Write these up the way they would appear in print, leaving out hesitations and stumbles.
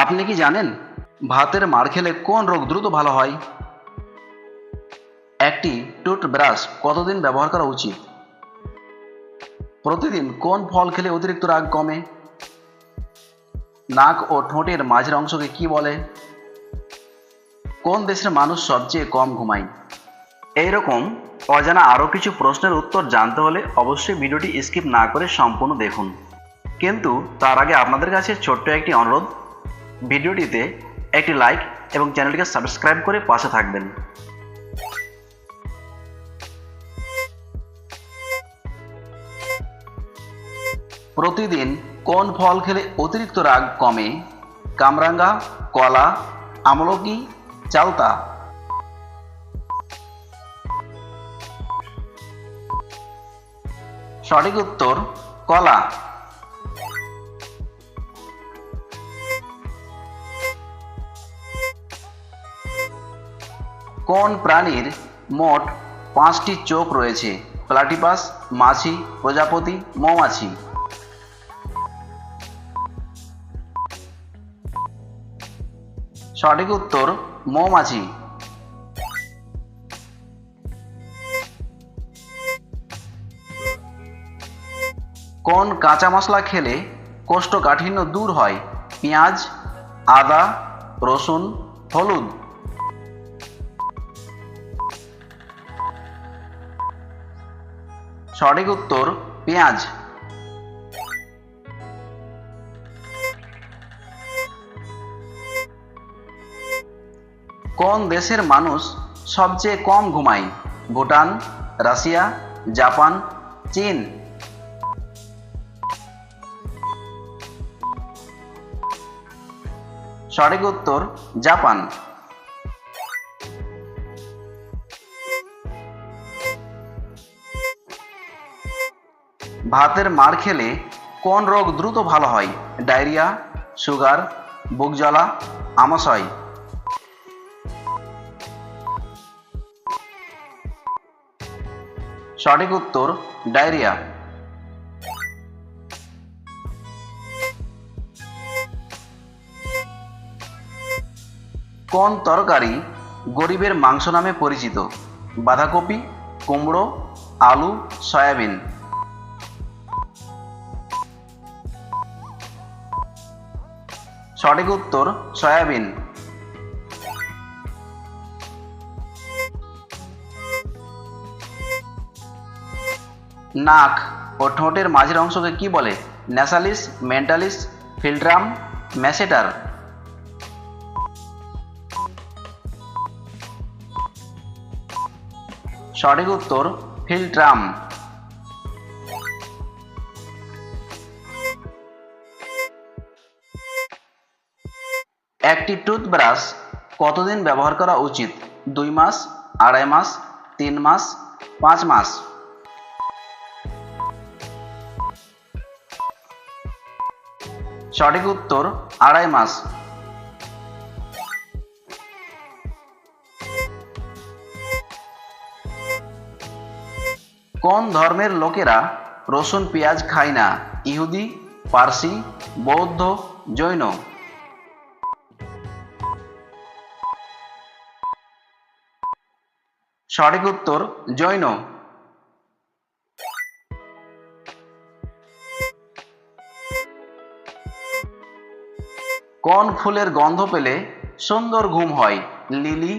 আপনি কি জানেন ভাতের মাড় খেলে কোন রোগ দ্রুত ভালো হয়? একটি টুথব্রাশ কতদিন ব্যবহার করা উচিত? প্রতিদিন কোন ফল খেলে অতিরিক্ত রাগ কমে? নাক ও ঠোঁটের মাঝের অংশকে কি বলে? কোন দেশের মানুষ সবচেয়ে কম ঘুমায়? এইরকম অজানা আরও কিছু প্রশ্নের উত্তর জানতে হলে অবশ্যই ভিডিওটি স্কিপ না করে সম্পূর্ণ দেখুন। কিন্তু তার আগে আপনাদের কাছে ছোট্ট একটি অনুরোধ, ভিডিওটিতে একটি লাইক এবং চ্যানেলটিকে সাবস্ক্রাইব করে পাশে থাকবেন। প্রতিদিন কোন ফল খেলে অতিরিক্ত রাগ কমে? কামরাঙ্গা, কলা, আমলকি, চালতা? সঠিক উত্তর কলা। কোন প্রাণীর মোট 5টি চোখ রয়েছে? প্লাটিপাস, মাছি, প্রজাপতি, মৌমাছি? সঠিক উত্তর মৌমাছি। কোন কাঁচা মশলা খেলে কোষ্ঠকাঠিন্য দূর হয়? পেঁয়াজ, আদা, রসুন, হলুদ? সঠিক উত্তর পেঁয়াজ। কোন দেশের মানুষ সবচেয়ে কম ঘুমায়? ভুটান, রাশিয়া, জাপান, চীন? সঠিক উত্তর জাপান। ভাতের মাড় খেলে কোন রোগ দ্রুত ভালো হয়? ডায়রিয়া, সুগার, বুক জ্বালা, আমাশয়? সঠিক উত্তর ডায়রিয়া। কোন তরকারি গরিবের মাংস নামে পরিচিত? বাঁধাকপি, কুমড়ো, আলু, সয়াবিন? সঠিক উত্তর সয়াবিন। নাক ও ঠোঁটের মাঝের অংশকে কি বলে? ন্যাসালিস, মেন্টালিস, ফিল্ট্রাম, ম্যাসেটার? সঠিক উত্তর ফিল্ট্রাম। একটি টুথব্রাশ কতদিন ব্যবহার করা উচিত? 2 মাস, 2.5 মাস, 3 মাস, 5 মাস? সঠিক উত্তর 2.5 মাস। কোন ধর্মের লোকেরা রসুন পেঁয়াজ খায় না? ইহুদি, পারসি, বৌদ্ধ, জৈন? সঠিক উত্তর জৈন। কোন ফুলের গন্ধ পেলে সুন্দর ঘুম হয়? লিলি,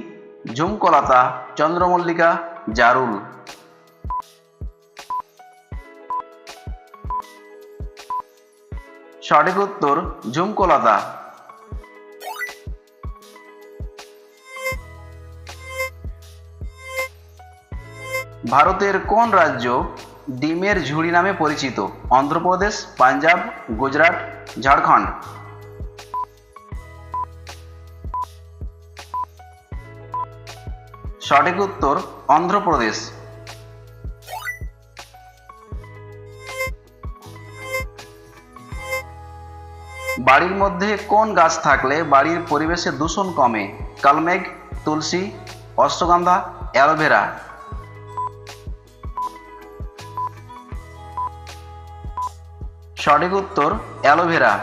ঝুমকলতা, চন্দ্রমল্লিকা, জারুল? সঠিক উত্তর ঝুমকলতা। ভারতের কোন রাজ্য ডিমের ঝুড়ি নামে পরিচিত? অন্ধ্রপ্রদেশ, পাঞ্জাব, গুজরাট, ঝাড়খণ্ড? সঠিক উত্তর অন্ধ্রপ্রদেশ। বাড়ির মধ্যে কোন গাছ থাকলে বাড়ির পরিবেশে দূষণ কমে? কালমেঘ, তুলসী, অশ্বগন্ধা, অ্যালোভেরা? সঠিক উত্তর অ্যালোভেরা।